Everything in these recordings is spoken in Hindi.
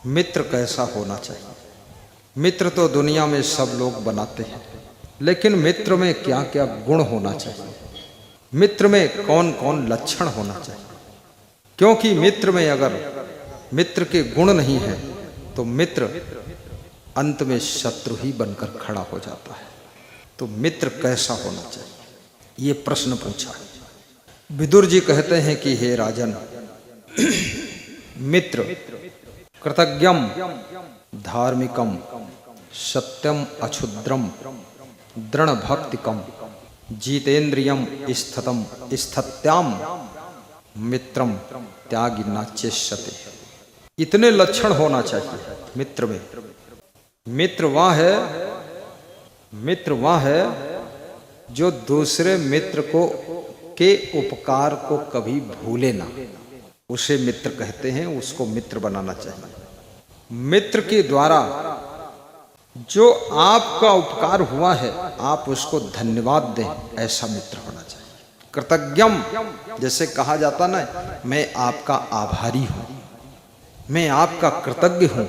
मित्र कैसा होना चाहिए। मित्र तो दुनिया में सब लोग बनाते हैं, लेकिन मित्र में क्या क्या गुण होना चाहिए, मित्र में कौन कौन लक्षण होना चाहिए। क्योंकि मित्र में अगर मित्र के गुण नहीं है तो मित्र अंत में शत्रु ही बनकर खड़ा हो जाता है। तो मित्र कैसा होना चाहिए, ये प्रश्न पूछा। विदुर जी कहते हैं कि हे राजन, मित्र कृतज्ञम धार्मिकम सत्यम अक्षुद्रम दृढ़ भक्तिकम जितेन्द्रियम स्थितम स्थित्याम मित्रम त्यागी नाच्यते। इतने लक्षण होना चाहिए मित्र में। मित्र वह है जो दूसरे मित्र को के उपकार को कभी भूले ना, उसे मित्र कहते हैं। उसको मित्र बनाना चाहिए। मित्र के द्वारा जो आपका उपकार हुआ है आप उसको धन्यवाद दें, ऐसा मित्र होना चाहिए। कृतज्ञम, जैसे कहा जाता ना, मैं आपका आभारी हूं, मैं आपका कृतज्ञ हूं,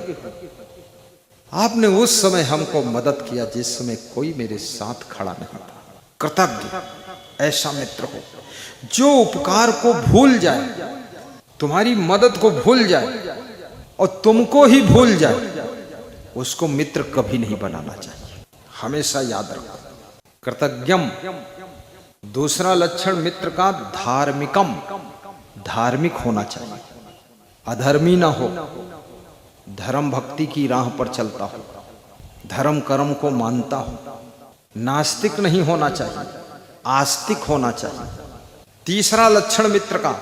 आपने उस समय हमको मदद किया जिस समय कोई मेरे साथ खड़ा नहीं था। कृतज्ञ, ऐसा मित्र हो जो उपकार को भूल जाए, तुम्हारी मदद को भूल जाए और तुमको ही भूल जाए, उसको मित्र कभी नहीं बनाना चाहिए। हमेशा याद रखो कृतज्ञम। दूसरा लक्षण मित्र का धार्मिकम, धार्मिक होना चाहिए, अधर्मी ना हो, धर्म भक्ति की राह पर चलता हो, धर्म कर्म को मानता हो, नास्तिक नहीं होना चाहिए, आस्तिक होना चाहिए। तीसरा लक्षण मित्र का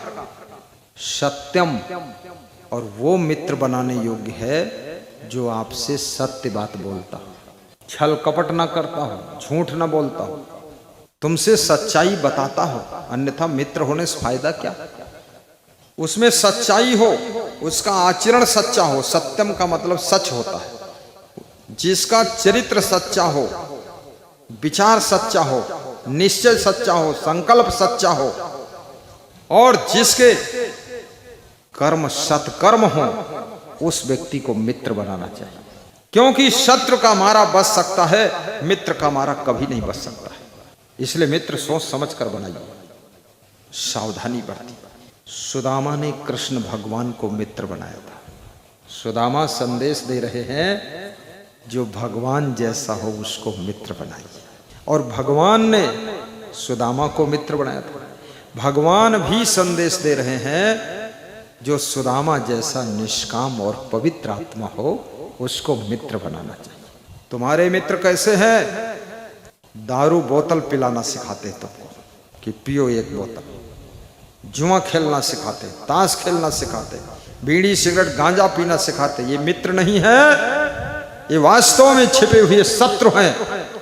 सत्यम, और वो मित्र बनाने योग्य है जो आपसे सत्य बात बोलता हो, छल कपट ना करता हो, झूठ ना बोलता हो, तुमसे सच्चाई बताता हो। अन्यथा मित्र होने से फायदा क्या। उसमें सच्चाई हो, उसका आचरण सच्चा हो। सत्यम का मतलब सच होता है। जिसका चरित्र सच्चा हो, विचार सच्चा हो, निश्चय सच्चा हो, संकल्प सच्चा हो, और जिसके कर्म सत्कर्म हो, उस व्यक्ति को मित्र बनाना चाहिए। क्योंकि शत्रु का मारा बच सकता है, मित्र का मारा कभी नहीं बच सकता है। इसलिए मित्र सोच समझ कर बनाइए, सावधानी बरती। सुदामा ने कृष्ण भगवान को मित्र बनाया था। सुदामा संदेश दे रहे हैं, जो भगवान जैसा हो उसको मित्र बनाइए। और भगवान ने सुदामा को मित्र बनाया था। भगवान भी संदेश दे रहे हैं, जो सुदामा जैसा निष्काम और पवित्र आत्मा हो उसको मित्र बनाना चाहिए। तुम्हारे मित्र कैसे हैं? दारू बोतल पिलाना सिखाते तुमको कि पियो एक बोतल, जुआ खेलना सिखाते, ताश खेलना सिखाते, बीड़ी सिगरेट गांजा पीना सिखाते। ये मित्र नहीं है, ये वास्तव में छिपे हुए शत्रु हैं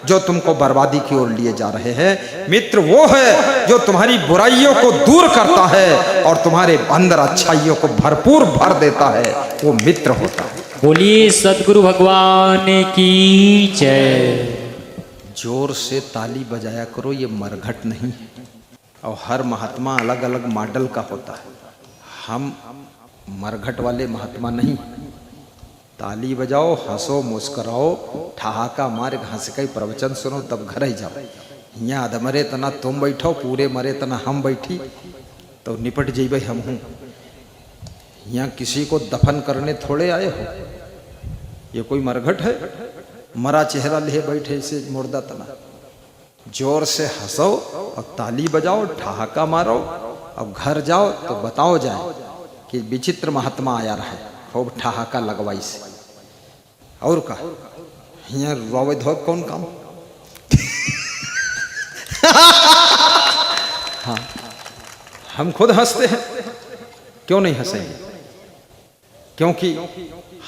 जो तुमको बर्बादी की ओर लिए जा रहे हैं। मित्र वो है जो तुम्हारी बुराइयों को दूर करता है और तुम्हारे अंदर अच्छाइयों को भरपूर भर देता है, वो मित्र होता है। बोलिए सदगुरु भगवान की जय। जोर से ताली बजाया करो, ये मरघट नहीं है। और हर महात्मा अलग अलग मॉडल का होता है। हम मरघट वाले महात्मा नहीं। ताली बजाओ, हंसो, मुस्कराओ, ठहाका मार, हंस के प्रवचन सुनो, तब घर ही जाओ। यहाँ आध मरे तना तुम बैठो, पूरे मरे तना हम बैठी, तो निपट जेबे हम हूँ। यहाँ किसी को दफन करने थोड़े आए हो। ये कोई मरघट है? मरा चेहरा ले बैठे से मुर्दा तना। जोर से हंसो और ताली बजाओ, ठहाका मारो, अब घर जाओ तो बताओ जाए कि विचित्र महात्मा आया रहा है, खूब ठहाका लगवाई से। और का यहाँ रोवे धो कौन काम। हाँ, हम खुद हंसते हैं, क्यों नहीं हंसेंगे? क्योंकि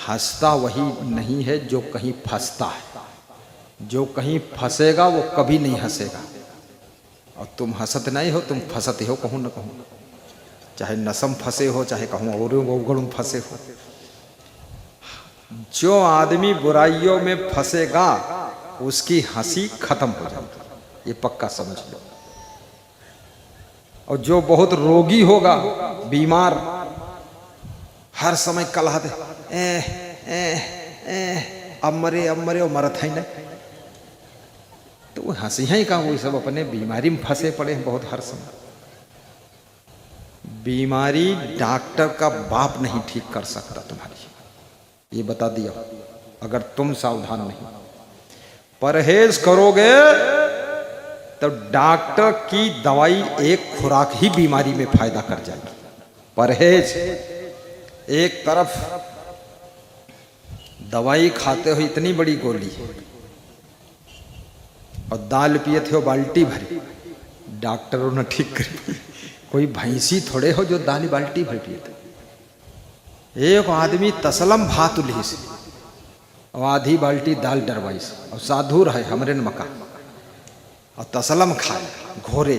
हंसता वही नहीं है जो कहीं फंसता है। जो कहीं फंसेगा वो कभी नहीं हंसेगा। और तुम हंसते नहीं हो, तुम फंसते हो कहूँ न कहूँ। चाहे नसम फंसे हो, चाहे कहूँ और उगड़ूं फंसे हो। जो आदमी बुराइयों में फंसेगा उसकी हंसी खत्म हो जाती, ये पक्का समझ लो। और जो बहुत रोगी होगा, बीमार, हर समय कलह दे, अब मरे और मरत है ना। तो वो हंसी ही का वो सब अपने बीमारी में फंसे पड़े हैं बहुत हर समय। बीमारी डॉक्टर का बाप नहीं ठीक कर सकता तुम्हारी, ये बता दिया। अगर तुम सावधान नहीं परहेज करोगे तो डॉक्टर की दवाई एक खुराक ही बीमारी में फायदा कर जाएगी। परहेज, एक तरफ दवाई खाते हो इतनी बड़ी गोली और दाल पिए थे हो बाल्टी भरी, डॉक्टरों ने ठीक करी। कोई भैंसी थोड़े हो जो दाल बाल्टी भर पिए थे। एक आदमी तसलम भात उल्ही से और आधी बाल्टी दाल डरवाई से, और साधु रहे हमरे मका और तसलम खाए घोरे।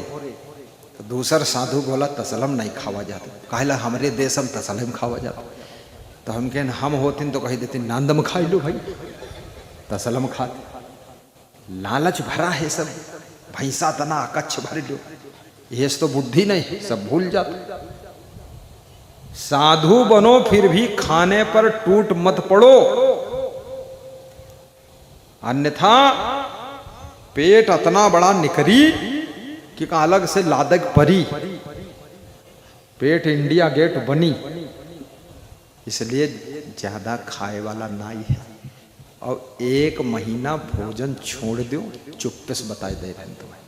तो दूसर साधु बोला तसलम नहीं खावा जाता, कहला हमरे देश में तसलम खावा जाता। तो हम कहें हम होते तो कही देते नांदम खाई लो भाई, तसलम खा। लालच भरा है सब, भैंसा तना कच्छ भर लो, ये तो बुद्धि नहीं है, सब भूल जाते। साधु बनो फिर भी खाने पर टूट मत पड़ो, अन्यथा पेट इतना बड़ा निकरी कि अलग से लादक परी। पेट इंडिया गेट बनी, इसलिए ज्यादा खाए वाला नाई है। और 1 महीना भोजन छोड़ दो, चुप्पे से बताए दे रहे हैं तुम्हें।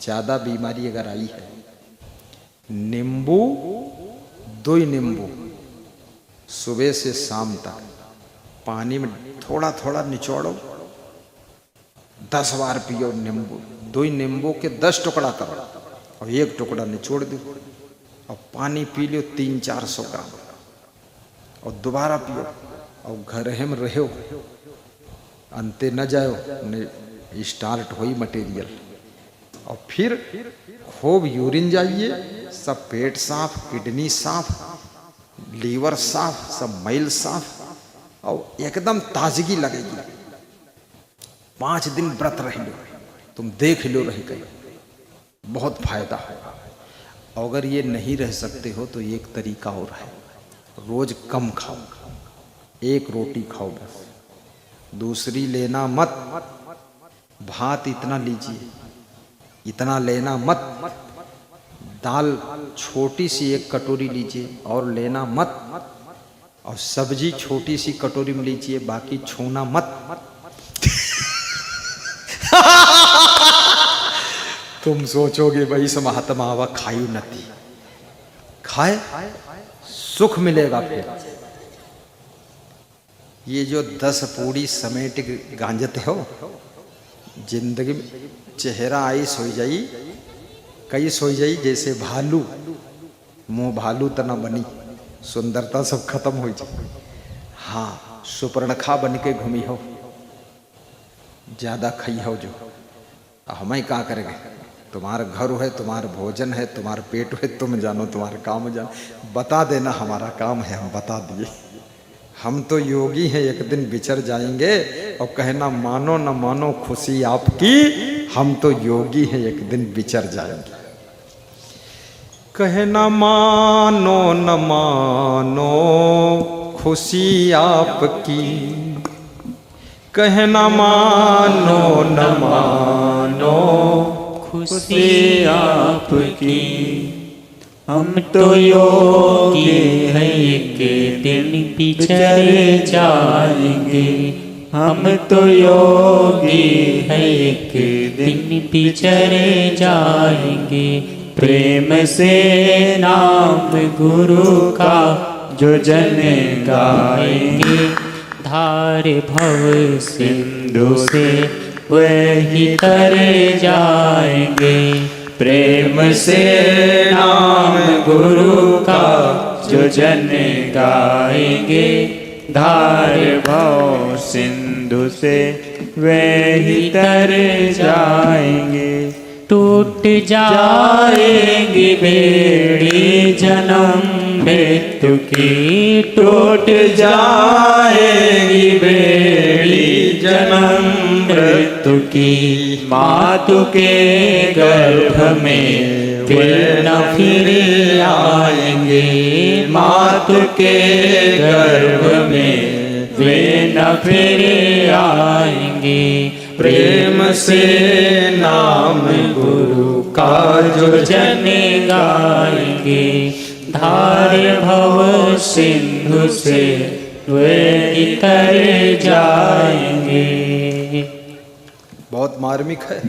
ज्यादा बीमारी अगर आई है, नींबू 2 नींबू सुबह से शाम तक पानी में थोड़ा थोड़ा निचोड़ो, 10 बार पियो नींबू। 2 नींबू के 10 टुकड़ा करो और 1 टुकड़ा निचोड़ दो और पानी पी लो 300-400 ग्राम और दोबारा पियो। और घर में रहो, अंते न जाओ, स्टार्ट हुई मटेरियल। और फिर खूब यूरिन जाइए, सब पेट साफ, किडनी साफ, लीवर साफ, सब मैल साफ और एकदम ताजगी लगेगी। 5 दिन व्रत रह लो, तुम देख लो रह गए, बहुत फायदा होगा। अगर ये नहीं रह सकते हो तो एक तरीका और है, रोज कम खाओ, 1 रोटी खाओ बस, दूसरी लेना मत। भात इतना लीजिए, इतना लेना मत। दाल छोटी सी 1 कटोरी लीजिए और लेना मत। और सब्जी छोटी सी कटोरी में लीजिए, बाकी छूना मत। तुम सोचोगे भाई इस महात्मा आवा खायू नती, खाए सुख मिलेगा। फिर ये जो 10 पूड़ी समेट गांजते हो, जिंदगी में चेहरा आई सोई जाई, कई सोई जाई जैसे भालू, मुंह भालू तना बनी, सुंदरता सब खत्म हो जाए। हाँ, सुपर्णखा बन के घूमी हो, ज्यादा खाई हो जो। हमें क्या करेंगे, तुम्हारा घर है, तुम्हारा भोजन है, तुम्हारा पेट है, तुम जानो, तुम्हारा काम जानो। बता देना हमारा काम है, हम बता दिए। हम तो योगी हैं, एक दिन बिछड़ जाएंगे और कहना मानो न मानो खुशी आपकी, हम तो योगी हैं, एक दिन बिछड़ जाएंगे। कहना मानो न मानो खुशी आपकी, कहना मानो न मानो खुशी आपकी। हम तो योगी हैं, एक दिन बिछड़ जाएंगे। हम तो योगी हैं, एक दिन बिछड़ जाएंगे। प्रेम से नाम गुरु का जो जन गाएंगे, धार भव सिंधु से वही तर जाएंगे। प्रेम से नाम गुरु का जो जन गाएंगे, धार भव सिंधु से वही तर जाएंगे। टूट जाएंगी बेड़ी जन्म मृत्यु की, टूट जाएगी बेड़ी जन्म मृत्यु की। मातु के गर्भ में फिर न फिर आएंगे, मातु के गर्भ में वे न फिर आएंगे। प्रेम से नाम गुरु का जो जन गाएंगे, धार भव सिंधु से वे तर जाएंगे। बहुत मार्मिक है।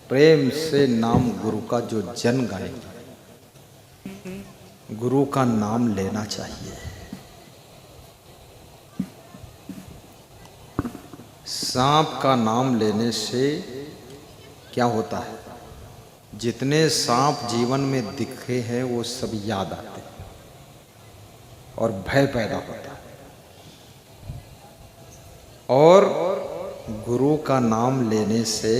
प्रेम से नाम गुरु का जो जन गाएंगे, गुरु का नाम लेना चाहिए। सांप का नाम लेने से क्या होता है? जितने सांप जीवन में दिखे हैं वो सब याद आते हैं और भय पैदा होता है। और गुरु का नाम लेने से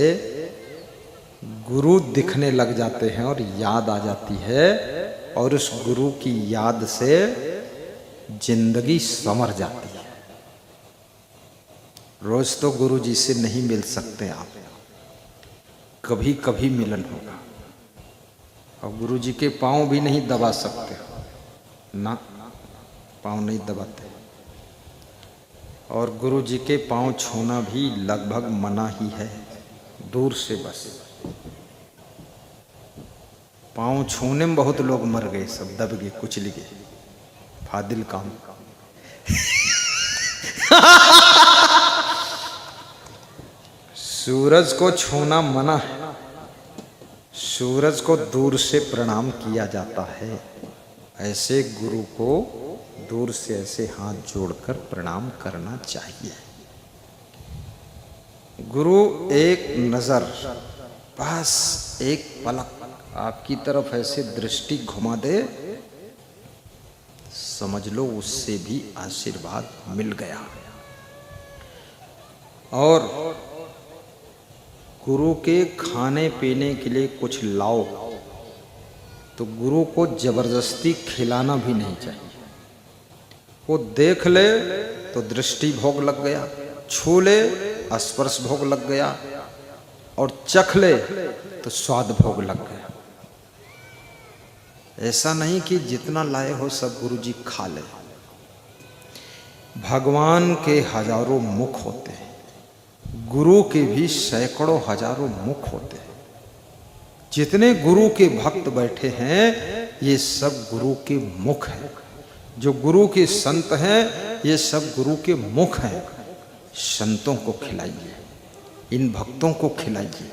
गुरु दिखने लग जाते हैं और याद आ जाती है, और उस गुरु की याद से जिंदगी संवर जाती है। रोज तो गुरु जी से नहीं मिल सकते आप, कभी कभी मिलन होगा। और गुरु जी के पांव भी नहीं दबा सकते ना, पांव नहीं दबाते। और गुरु जी के पांव छूना भी लगभग मना ही है, दूर से बस। पांव छूने में बहुत लोग मर गए, सब दब गए, कुचल गए, फादिल काम। सूरज को छूना मना है, सूरज को दूर से प्रणाम किया जाता है। ऐसे गुरु को दूर से ऐसे हाथ जोड़कर प्रणाम करना चाहिए। गुरु एक नजर, बस एक पलक आपकी तरफ ऐसे दृष्टि घुमा दे, समझ लो उससे भी आशीर्वाद मिल गया। और गुरु के खाने पीने के लिए कुछ लाओ तो गुरु को जबरदस्ती खिलाना भी नहीं चाहिए। वो देख ले तो दृष्टि भोग लग गया, छू ले स्पर्श भोग लग गया, और चख ले तो स्वाद भोग लग गया। ऐसा नहीं कि जितना लाए हो सब गुरु जी खा ले। भगवान के हजारों मुख होते हैं, गुरु के भी सैकड़ों हजारों मुख होते हैं। जितने गुरु के भक्त बैठे हैं ये सब गुरु के मुख हैं। जो गुरु के संत हैं ये सब गुरु के मुख हैं। संतों को खिलाइए, इन भक्तों को खिलाइए,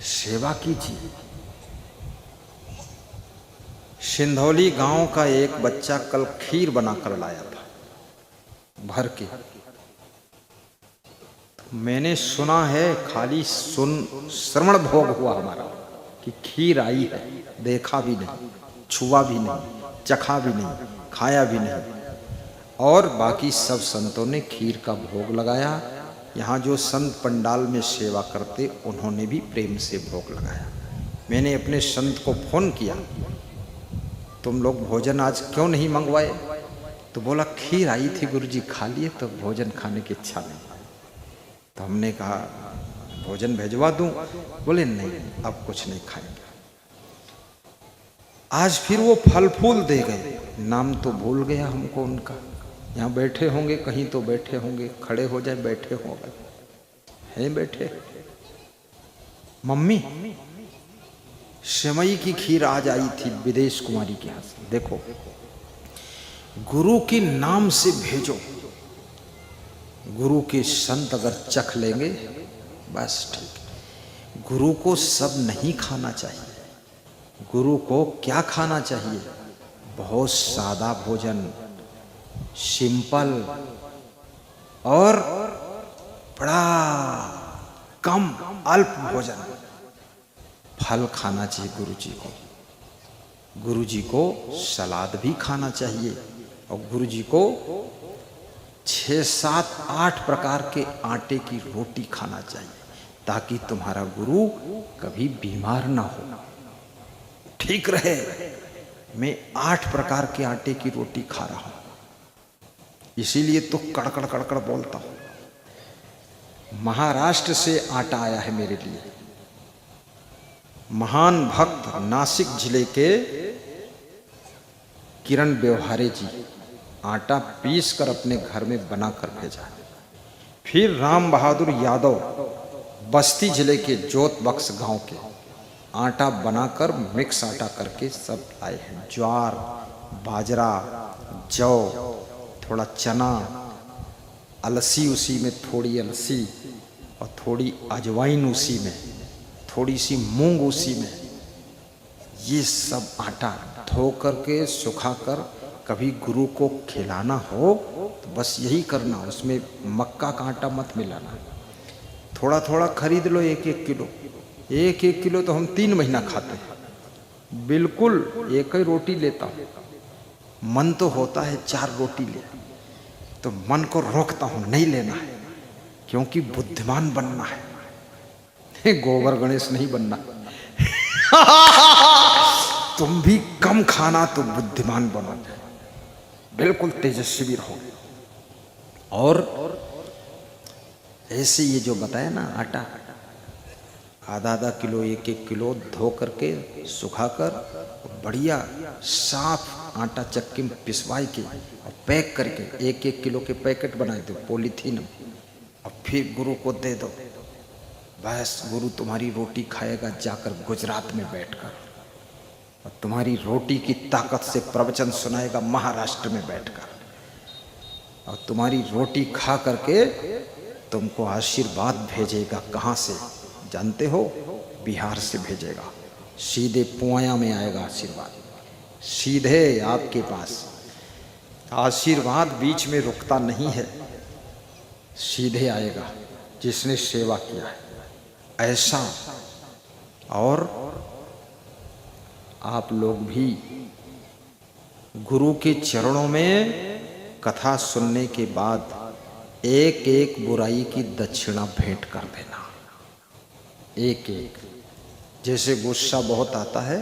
सेवा कीजिए। सिंधौली गांव का एक बच्चा कल खीर बनाकर लाया था भर के। मैंने सुना है, खाली श्रवण भोग हुआ हमारा कि खीर आई है, देखा भी नहीं, छुआ भी नहीं, चखा भी नहीं, खाया भी नहीं। और बाकी सब संतों ने खीर का भोग लगाया। यहाँ जो संत पंडाल में सेवा करते उन्होंने भी प्रेम से भोग लगाया। मैंने अपने संत को फोन किया, तुम लोग भोजन आज क्यों नहीं मंगवाए? तो बोला खीर आई थी गुरुजी, खा लिए तो भोजन खाने की इच्छा नहीं। तो हमने कहा भोजन भेजवा दूं? बोले नहीं, अब कुछ नहीं खाएंगे। आज फिर वो फल फूल दे गए, नाम तो भूल गया हमको उनका। यहाँ बैठे होंगे, कहीं तो बैठे होंगे, खड़े हो जाए, बैठे होंगे, हैं बैठे। मम्मी सेवई की खीर आज आई थी विदेश कुमारी के यहाँ से। देखो गुरु के नाम से भेजो। गुरु के संत अगर चख लेंगे बस ठीक। गुरु को सब नहीं खाना चाहिए। गुरु को क्या खाना चाहिए? बहुत सादा भोजन, सिंपल और बड़ा कम अल्प भोजन। फल खाना चाहिए गुरु जी को। गुरु जी को सलाद भी खाना चाहिए और गुरु जी को 6, 7, 8 प्रकार के आटे की रोटी खाना चाहिए, ताकि तुम्हारा गुरु कभी बीमार ना हो, ठीक रहे। मैं 8 प्रकार के आटे की रोटी खा रहा हूं, इसीलिए तो कड़कड़ कड़कड़ बोलता हूं। महाराष्ट्र से आटा आया है मेरे लिए। महान भक्त नासिक जिले के किरण व्यवहारे जी, आटा पीस कर अपने घर में बना कर भेजा। फिर राम बहादुर यादव बस्ती जिले के जोत बख्श गांव के आटा बनाकर मिक्स आटा करके सब लाए हैं। ज्वार, बाजरा, जौ, थोड़ा चना, अलसी, उसी में थोड़ी अलसी और थोड़ी अजवाइन उसी में, थोड़ी सी मूंग उसी में, ये सब आटा धो करके सुखा कर कभी गुरु को खिलाना हो तो बस यही करना, उसमें मक्का का आटा मत मिलाना। थोड़ा थोड़ा खरीद लो, 1-1 किलो। 1-1 किलो तो हम 3 महीना खाते हैं। बिल्कुल एक ही रोटी लेता हूँ। मन तो होता है 4 रोटी ले, तो मन को रोकता हूँ, नहीं लेना है, क्योंकि बुद्धिमान बनना है, गोबर गणेश नहीं बनना। तुम भी कम खाना तो बुद्धिमान बनो, बिल्कुल तेजस्वी रहो। और ऐसे ये जो बताया ना आटा, आधा किलो 1-1 किलो धो करके सुखा कर बढ़िया साफ आटा चक्की में पिसवाई के और पैक करके 1-1 किलो के पैकेट बनाए दो पॉलीथीन में, और फिर गुरु को दे दो। बस गुरु तुम्हारी रोटी खाएगा जाकर गुजरात में बैठकर, और तुम्हारी रोटी की ताकत से प्रवचन सुनाएगा महाराष्ट्र में बैठकर, और तुम्हारी रोटी खा करके तुमको आशीर्वाद भेजेगा। कहाँ से जानते हो? बिहार से भेजेगा। सीधे पुआया में आएगा आशीर्वाद, सीधे आपके पास। आशीर्वाद बीच में रुकता नहीं है, सीधे आएगा जिसने सेवा किया है ऐसा। और आप लोग भी गुरु के चरणों में कथा सुनने के बाद 1-1 बुराई की दक्षिणा भेंट कर देना। 1-1, जैसे गुस्सा बहुत आता है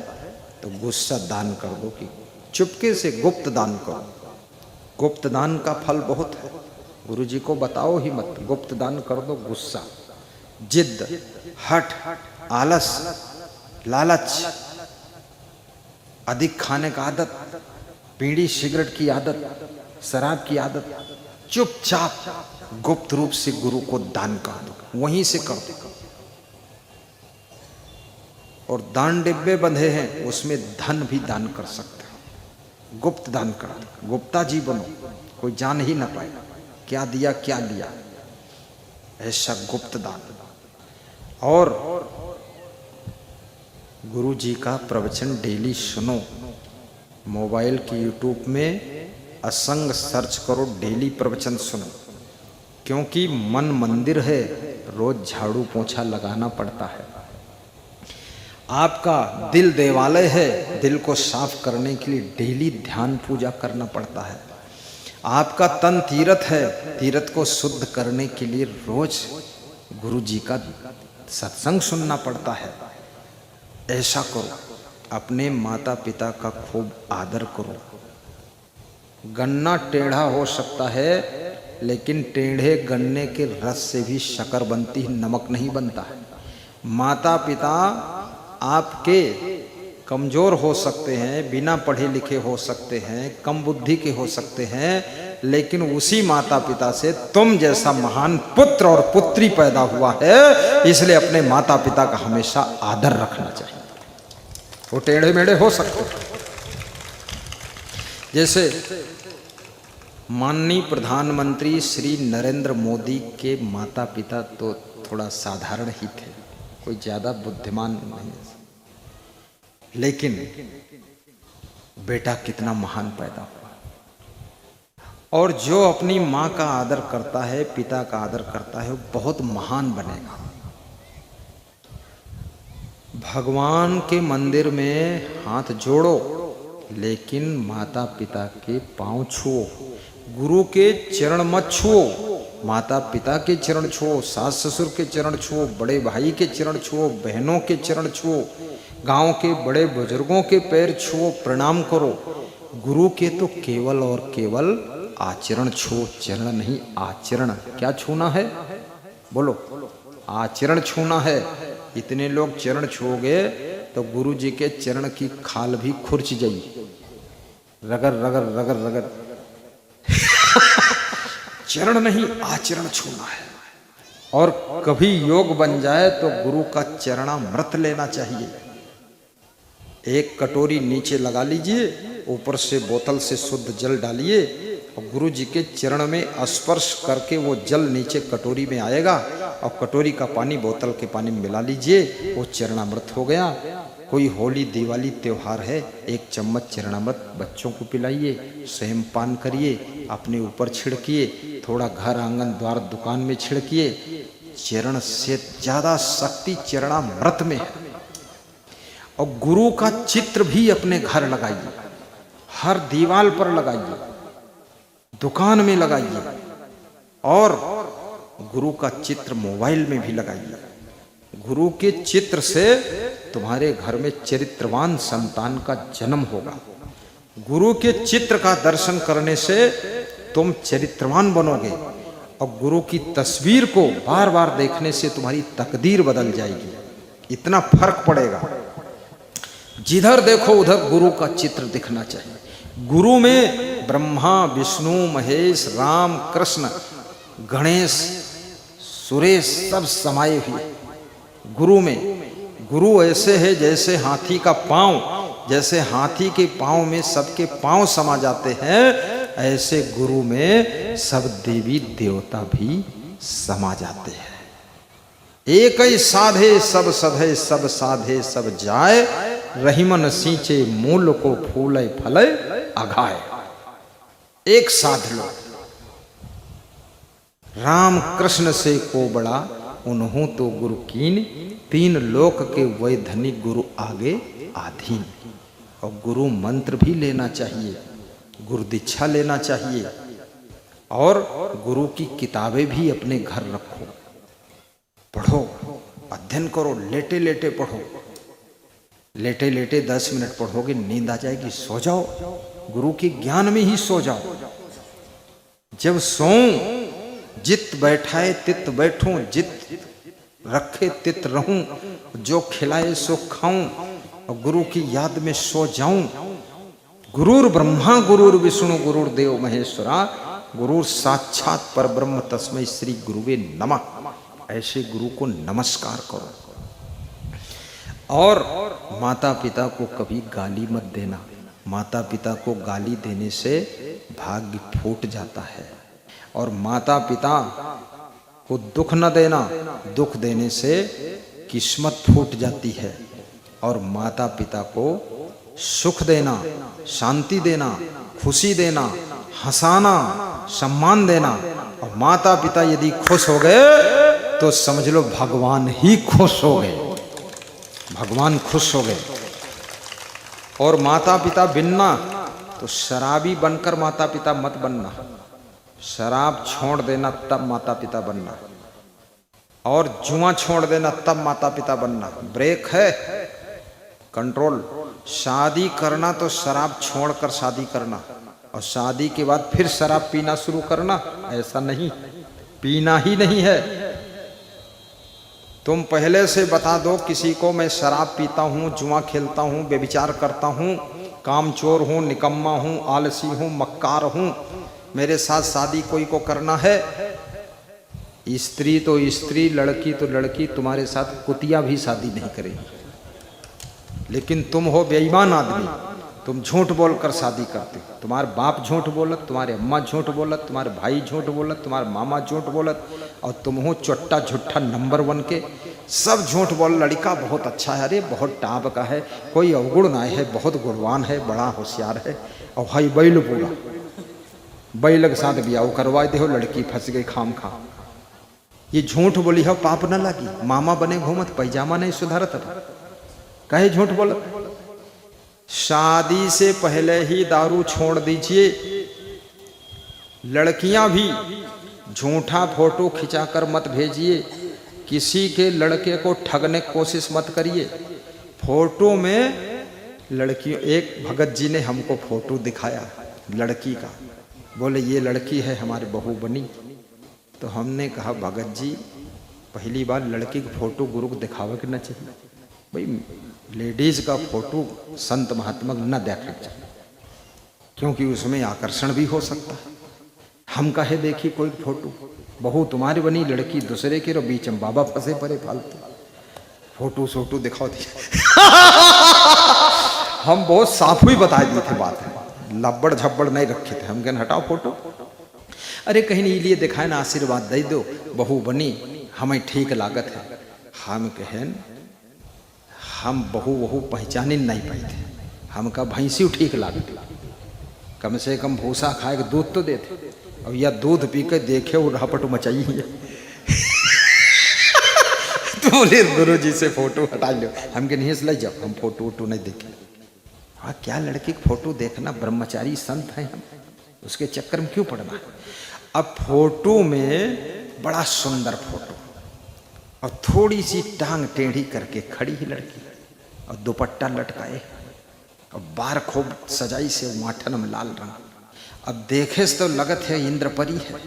तो गुस्सा दान कर दो, कि चुपके से गुप्त दान करो। गुप्त दान का फल बहुत है, गुरु जी को बताओ ही मत, गुप्त दान कर दो। गुस्सा, जिद, हठ, आलस, लालच, अधिक खाने का आदत, बीड़ी सिगरेट की आदत, शराब की आदत, चुपचाप गुप्त रूप से गुरु को दान कर दो, वहीं से कर दो। और दान डिब्बे बंधे हैं, उसमें धन भी दान कर सकते हो। गुप्त दान कर दो, गुप्ता जी बनो, कोई जान ही ना पाए क्या दिया क्या लिया, ऐसा गुप्त दान। और गुरु जी का प्रवचन डेली सुनो। मोबाइल की यूट्यूब में असंग सर्च करो, डेली प्रवचन सुनो, क्योंकि मन मंदिर है, रोज झाड़ू पोछा लगाना पड़ता है। आपका दिल देवालय है, दिल को साफ करने के लिए डेली ध्यान पूजा करना पड़ता है। आपका तन तीर्थ है, तीर्थ को शुद्ध करने के लिए रोज गुरु जी का सत्संग सुनना पड़ता है। ऐसा करो, अपने माता पिता का खूब आदर करो। गन्ना टेढ़ा हो सकता है, लेकिन टेढ़े गन्ने के रस से भी शक्कर बनती है, नमक नहीं बनता है। माता पिता आपके कमजोर हो सकते हैं, बिना पढ़े लिखे हो सकते हैं, कम बुद्धि के हो सकते हैं, लेकिन उसी माता पिता से तुम जैसा महान पुत्र और पुत्री पैदा हुआ है, इसलिए अपने माता पिता का हमेशा आदर रखना चाहिए। वो टेढ़े मेढ़े हो सकते हैं। जैसे माननीय प्रधानमंत्री श्री नरेंद्र मोदी के माता पिता तो थोड़ा साधारण ही थे, कोई ज्यादा बुद्धिमान नहीं, लेकिन बेटा कितना महान पैदा हुआ। और जो अपनी माँ का आदर करता है, पिता का आदर करता है, वो बहुत महान बनेगा। भगवान के मंदिर में हाथ जोड़ो, लेकिन माता पिता के पांव छुओ। गुरु के चरण मत छुओ, माता पिता के चरण छुओ, सास ससुर के चरण छुओ, बड़े भाई के चरण छुओ, बहनों के चरण छुओ, गांव के बड़े बुजुर्गों के पैर छुओ, प्रणाम करो। गुरु के तो केवल और केवल आचरण छुओ, चरण नहीं, आचरण। क्या छूना है? बोलो, आचरण छूना है। इतने लोग चरण छूओगे तो गुरु जी के चरण की खाल भी खुर्च जाई, रगड़ रगड़ रगड़ रगड़ चरण नहीं, आचरण छूना है। और कभी योग बन जाए तो गुरु का चरणामृत लेना चाहिए। एक कटोरी नीचे लगा लीजिए, ऊपर से बोतल से शुद्ध जल डालिए और गुरु जी के चरण में स्पर्श करके वो जल नीचे कटोरी में आएगा और कटोरी का पानी बोतल के पानी में मिला लीजिए, वो चरणामृत हो गया। कोई होली दिवाली त्योहार है, एक चम्मच चरणामृत बच्चों को पिलाइए, स्वयं पान करिए, अपने ऊपर छिड़किए, थोड़ा घर आंगन द्वार दुकान में छिड़किए। चरण से ज्यादा शक्ति चरणामृत में है। और गुरु का चित्र भी अपने घर लगाइए, हर दीवार पर लगाइए, दुकान में लगाइए, और गुरु का चित्र मोबाइल में भी लगाइए। गुरु के चित्र से तुम्हारे घर में चरित्रवान संतान का जन्म होगा। गुरु के चित्र का दर्शन करने से तुम चरित्रवान बनोगे और गुरु की तस्वीर को बार बार देखने से तुम्हारी तकदीर बदल जाएगी। इतना फर्क पड़ेगा। जिधर देखो उधर गुरु का चित्र दिखना चाहिए। गुरु में ब्रह्मा विष्णु महेश राम कृष्ण गणेश सुरेश सब समाये हुए गुरु में। गुरु ऐसे है जैसे हाथी का पांव, जैसे हाथी के पांव में सबके पांव समा जाते हैं, ऐसे गुरु में सब देवी देवता भी समा जाते हैं। एक ही साधे सब सधे, सब साधे सब जाए, रहीमन सींचे मूल को फूले फले अघाए। एक साध लो। राम कृष्ण से को बड़ा उन्हों तो गुरु कीन, तीन लोक के वै धनी गुरु आगे आधीन। और गुरु मंत्र भी लेना चाहिए, गुरु दीक्षा लेना चाहिए, और गुरु की किताबें भी अपने घर रखो, पढ़ो, अध्ययन करो, लेटे लेटे पढ़ो। लेटे लेटे 10 मिनट पढ़ोगे नींद आ जाएगी, सो जाओ, गुरु के ज्ञान में ही सो जाओ। जब सोऊं जित बैठाए तित बैठूं, जित रखे तित रहूं, जो खिलाए सो खाऊं, और गुरु की याद में सो जाऊं। गुरुर ब्रह्मा गुरुर विष्णु गुरुर देव महेश्वरा, गुरुर साक्षात पर ब्रह्म तस्मै श्री गुरुवे नमः। ऐसे गुरु को नमस्कार करो। और माता पिता को कभी गाली मत देना। माता पिता को गाली देने से भाग्य फूट जाता है। और माता पिता को दुख न देना, दुख देने से किस्मत फूट जाती है। और माता पिता को सुख देना, शांति देना, खुशी देना, हंसाना, सम्मान देना। और माता पिता यदि खुश हो गए तो समझ लो भगवान ही खुश हो गए, भगवान खुश हो गए। और माता पिता बिनना तो शराबी बनकर माता पिता मत बनना, शराब छोड़ देना तब माता पिता बनना, और जुआ छोड़ देना तब माता पिता बनना। ब्रेक है, कंट्रोल। शादी करना तो शराब छोड़कर शादी करना, और शादी के बाद फिर शराब पीना शुरू करना, ऐसा नहीं, पीना ही नहीं है। तुम पहले से बता दो किसी को, मैं शराब पीता हूँ, जुआ खेलता हूँ, व्यभिचार करता हूँ, कामचोर हूँ, निकम्मा हूँ, आलसी हूँ, मक्कार हूँ, मेरे साथ शादी कोई को करना है। स्त्री तो स्त्री, लड़की तो लड़की, तुम्हारे साथ कुतिया भी शादी नहीं करेगी। लेकिन तुम हो बेईमान आदमी, तुम झूठ बोलकर शादी करते हो। तुम्हारे बाप झूठ बोलत, तुम्हारे अम्मा झूठ बोलत, तुम्हारे भाई झूठ बोलत, तुम्हारे मामा झूठ बोलत, और तुम हो चोट्टा झूठा नंबर 1 के, सब झूठ बोल। लड़का बहुत अच्छा है, अरे बहुत टाप का है, कोई अवगुण ना है, बहुत गुणवान है, बड़ा होशियार है। और भाई बैल पूरा, बैल के साथ ब्याह करवा दे हो, लड़की फंस गई खाम खा। ये झूठ बोली हो, पाप न लगी। मामा बने घूमत, पैजामा नहीं सुधारत, कहे झूठ बोलत। शादी से पहले ही दारू छोड़ दीजिए। लड़कियां भी झूठा फोटो खिंचाकर मत भेजिए, किसी के लड़के को ठगने की कोशिश मत करिए। फोटो में लड़कियों, एक भगत जी ने हमको फोटो दिखाया लड़की का, बोले ये लड़की है हमारी बहू बनी। तो हमने कहा भगत जी पहली बार लड़की की फोटो गुरु को दिखावे के न चाहिए भाई, लेडीज का फोटो संत महात्मा न देखना चाहिए, क्योंकि उसमें आकर्षण भी हो सकता है। हम कहे देखी कोई फोटो, बहू तुम्हारी बनी लड़की दूसरे के, रो बीच में बाबा फंसे पड़े फालतू, फोटो सोटो दिखाओ दिया। हम बहुत साफ ही बता दिए थे बात, लब्बड़ झब्बड़ नहीं रखे थे। हम कहने हटाओ फोटो, अरे कहीं नहीं लिए दिखाए ना, आशीर्वाद दे दो, बहू बनी हमें ठीक लागत है। हम कहन हम बहू वहू पहचाने नहीं पाए थे, हम का भैंसी ठीक लागत, कम से कम भूसा खाए के दूध तो देते, अब या दूध पी के देखे वो रापट मचाई है। तो बोले गुरु जी से फोटो हटा लो। हम के नहीं ले जाओ, हम फोटो वोटो नहीं देखे। हाँ क्या लड़की की फोटो देखना, ब्रह्मचारी संत हैं हम, उसके चक्कर में क्यों पड़ना। अब फोटो में बड़ा सुंदर फोटो और थोड़ी सी टांग टेढ़ी करके खड़ी ही लड़की और दुपट्टा लटकाए और बार खूब सजाई से माठन में लाल रंग। अब देखे तो लगत है इंद्रपरी है,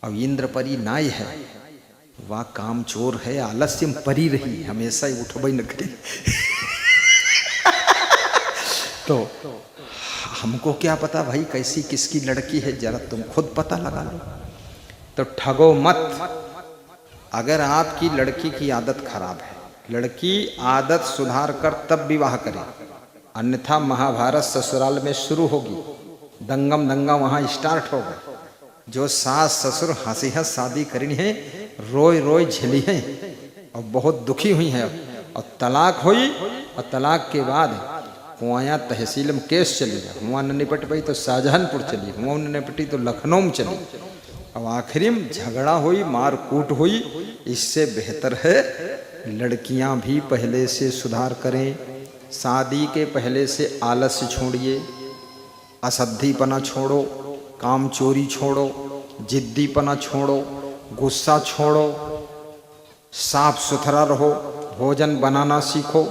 अब इंद्रपरी नाई है, वह काम चोर है, आलस्य में परी रही, हमेशा ही उठबई न करी। तो हमको क्या पता भाई कैसी किसकी लड़की है, जरा तुम खुद पता लगा लो। तो ठगो मत। अगर आपकी लड़की की आदत खराब है, लड़की आदत सुधार कर तब विवाह करे, अन्यथा महाभारत ससुराल में शुरू होगी, दंगम दंगा वहां स्टार्ट होगा। जो सास ससुर हंसी हंस शादी करनी है, रोई रोई झेली है और बहुत दुखी हुई है, और तलाक हुई और तलाक के बाद हुआ तहसील में केस चली, हुआ न निपट पाई तो शाहजहानपुर चली, हुआ न निपटी तो लखनऊ में चली, अब आखिरी में झगड़ा हुई, मार कूट हुई। इससे बेहतर है लड़कियां भी पहले से सुधार करें, शादी के पहले से आलस्य छोड़िए, असद्दीपना छोड़ो, काम चोरी छोड़ो, जिद्दीपना छोड़ो, गुस्सा छोड़ो, साफ सुथरा रहो, भोजन बनाना सीखो,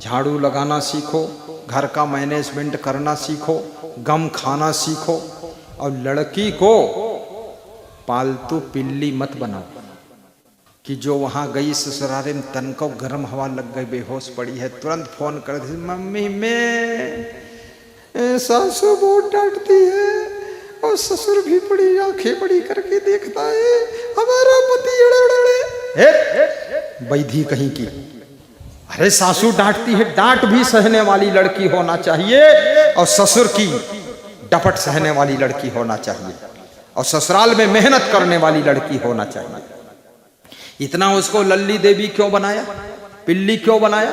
झाड़ू लगाना सीखो, घर का मैनेजमेंट करना सीखो, गम खाना सीखो। और लड़की को पालतू पिल्ली मत बनाओ कि जो वहां गई ससुराले में तन को गर्म हवा लग गई, बेहोश पड़ी है, तुरंत फोन कर दी, मम्मी मैं सासू बहुत डांटती है और ससुर भी बड़ी आंखें बड़ी करके देखता है, हमारा पति वैधी कहीं की। अरे सासू डांटती है, डांट भी सहने वाली लड़की होना चाहिए और ससुर की डपट सहने वाली लड़की होना चाहिए और ससुराल में मेहनत करने वाली लड़की होना चाहिए। इतना उसको लल्ली देवी क्यों बनाया, पिल्ली क्यों बनाया,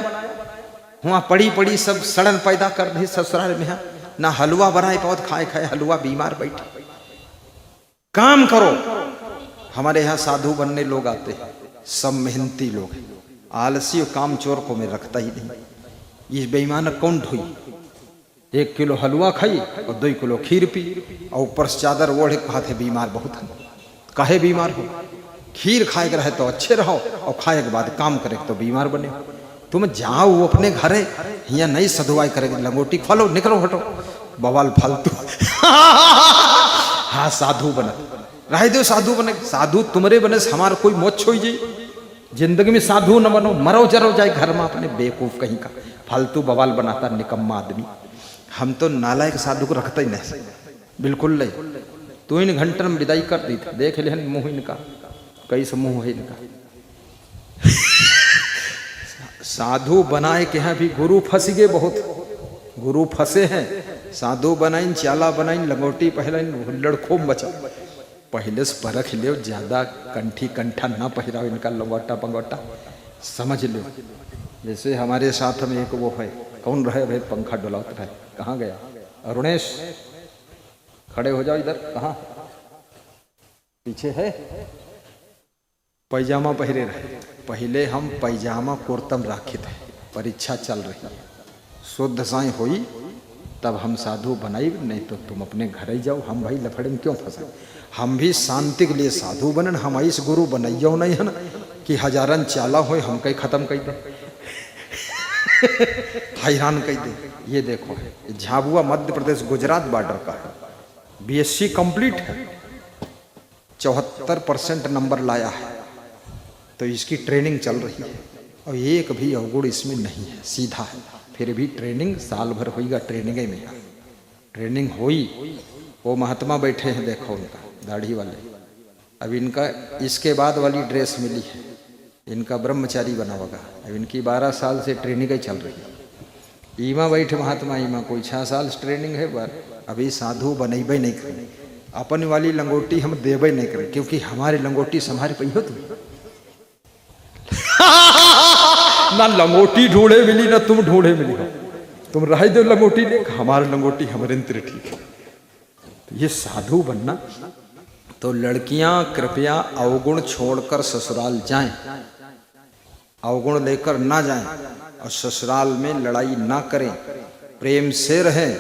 वहां पड़ी पड़ी सब सड़न पैदा कर दी ससुराल में, ना हलवा बनाए पौध खाए खाए हलवा, बीमार बैठे। काम करो। हमारे यहाँ साधु बनने लोग आते हैं, सब मेहनती लोग, आलसी और काम चोर को मैं रखता ही नहीं। ये बेईमान कौन ढोई, 1 किलो हलवा खाई और 2 किलो खीर पी और ऊपर से चादर ओढ़े, कहते बीमार बहुत है। काहे बीमार हो, खीर खाए के रहे तो अच्छे रहो और खाए के बाद काम करे तो बीमार बने। तुम जाओ वो अपने घर है, यहाँ नहीं सधुआई करेगी, लंगोटी खोलो, निकलो, हटो, बवाल फालतू। हाँ साधु बने, रह दो साधु बने, साधु तुम्हारे बने से हमारा कोई मोक्ष हो जाए। जिंदगी में साधु न बनो, मरो जरो जाए घर में अपने, बेवकूफ कहीं का, फालतू बवाल बनाता निकम्मा आदमी। हम तो नालायक साधु को रखते ही नहीं, बिल्कुल नहीं। 3 घंटे में विदाई कर दी थी, देख ले मुंह इनका, कैसे मुंह है इनका। साधु बनाए के यहाँ भी गुरु फंस गए, बहुत गुरु फंसे हैं। साधु बनाइन, चाला बनाइन, लंगोटी पहनाइन, हुल्लड़ खूब मचा। पहले से परख ले, ज्यादा कंठी कंठा ना पहराओ इनका, लंगोटा पंगोटा समझ लो। जैसे हमारे साथ में एक वो है, कौन रहे भाई, पंखा डुलाता है, कहाँ गया अरुणेश, खड़े हो जाओ इधर, कहाँ पीछे है, पैजामा पहरे रहे। पहले हम पैजामा कुर्तम राखे थे, परीक्षा चल रही, शुद्ध साई हुई तब हम साधु बनाई, नहीं तो तुम अपने घर ही जाओ। हम भाई लफड़े में क्यों फंसे, हम भी शांति के लिए साधु बनन, हम इस गुरु बनाइयो नहीं है ना कि हजारन चाला हो हम कहीं खत्म कर दे, हैरान कर दे। ये देखो झाबुआ मध्य प्रदेश गुजरात बॉर्डर का है, BSc कंप्लीट है, 74% नंबर लाया है, तो इसकी ट्रेनिंग चल रही है और एक भी अवगुण इसमें नहीं है, सीधा है। फिर भी ट्रेनिंग साल भर होगा, ट्रेनिंग में ट्रेनिंग हुई। वो महात्मा बैठे हैं, देखो उनका दाढ़ी वाले। अब इनका इसके बाद वाली ड्रेस मिली है, इनका ब्रह्मचारी बना होगा। अब इनकी 12 साल से ट्रेनिंग ही चल रही है। ईमा बैठे महात्मा ईमा कोई 6 साल ट्रेनिंग है, पर अभी साधु बनेबे नहीं करें। अपन वाली लंगोटी हम देवे नहीं करें, क्योंकि हमारी लंगोटी संभारे पही हो तुम ना लंगोटी ढूंढे मिली ना तुम ढूंढे मिली हो। तुम रह दो लंगोटी देख, हमारी लंगोटी हमारे अंतर ठीक है। तो ये साधु बनना, तो लड़कियां कृपया अवगुण छोड़कर ससुराल जाएं, अवगुण लेकर ना जाएं, और ससुराल में लड़ाई ना करें, प्रेम से रहें,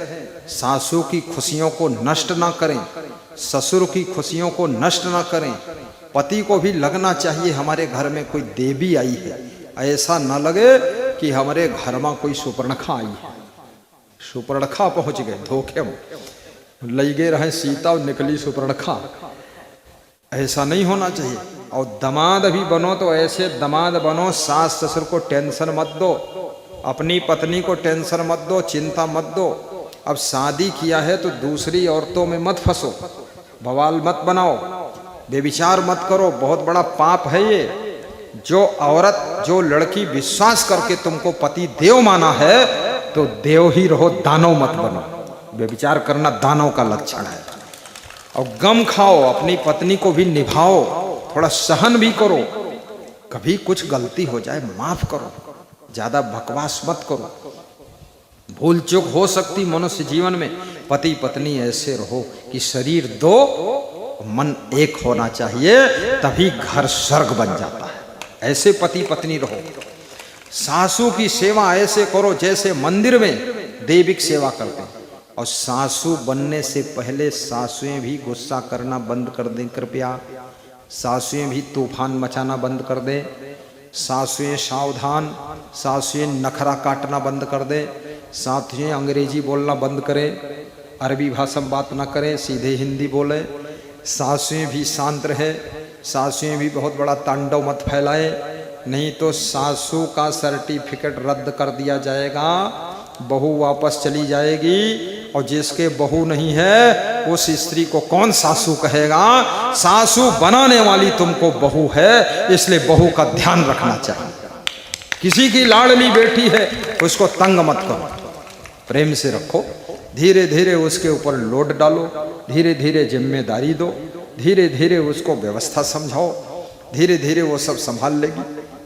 सासू की खुशियों को नष्ट ना करें, ससुर की खुशियों को नष्ट ना करें। पति को भी लगना चाहिए हमारे घर में कोई देवी आई है, ऐसा ना लगे कि हमारे घर में कोई सुपर्णखा आई है। सुपर्णखा पहुंच गए धोखे में, लगे रहे सीता और निकली सुपर्णखा, ऐसा नहीं होना चाहिए। और दामाद भी बनो तो ऐसे दामाद बनो, सास ससुर को टेंशन मत दो, अपनी पत्नी को टेंशन मत दो, चिंता मत दो। अब शादी किया है तो दूसरी औरतों में मत फंसो, बवाल मत बनाओ, बेविचार मत करो, बहुत बड़ा पाप है ये। जो औरत, जो लड़की विश्वास करके तुमको पति देव माना है तो देव ही रहो, दानव मत बनो। बेविचार करना दानव का लक्षण है। और गम खाओ, अपनी पत्नी को भी निभाओ, थोड़ा सहन भी करो। कभी कुछ गलती हो जाए माफ करो, ज्यादा बकवास मत करो। भूल चूक हो सकती मनुष्य जीवन में, पति पत्नी ऐसे रहो कि शरीर दो मन एक होना चाहिए, तभी घर स्वर्ग बन जाता है। ऐसे पति पत्नी रहो। सासू की सेवा ऐसे करो जैसे मंदिर में देविक सेवा करते हैं। और सासू बनने से पहले सासुएं भी गुस्सा करना बंद कर दें कृपया, सासुएं भी तूफान मचाना बंद कर दें, सासुएं सावधान, सासुएं नखरा काटना बंद कर दें, सासुएं अंग्रेजी बोलना बंद करें, अरबी भाषा में बात ना करें, सीधे हिंदी बोले। सासुएं भी शांत रहे, सासुएं भी बहुत बड़ा तांडव मत फैलाए, नहीं तो सासू का सर्टिफिकेट रद्द कर दिया जाएगा, बहू वापस चली जाएगी। और जिसके बहू नहीं है उस स्त्री को कौन सासू कहेगा? सासू बनाने वाली तुमको बहू है, इसलिए बहू का ध्यान रखना चाहिए। किसी की लाडली बेटी है उसको तंग मत करो, प्रेम से रखो। धीरे धीरे उसके ऊपर लोड डालो, धीरे धीरे जिम्मेदारी दो, धीरे धीरे उसको व्यवस्था समझाओ, धीरे धीरे वो सब संभाल लेगी।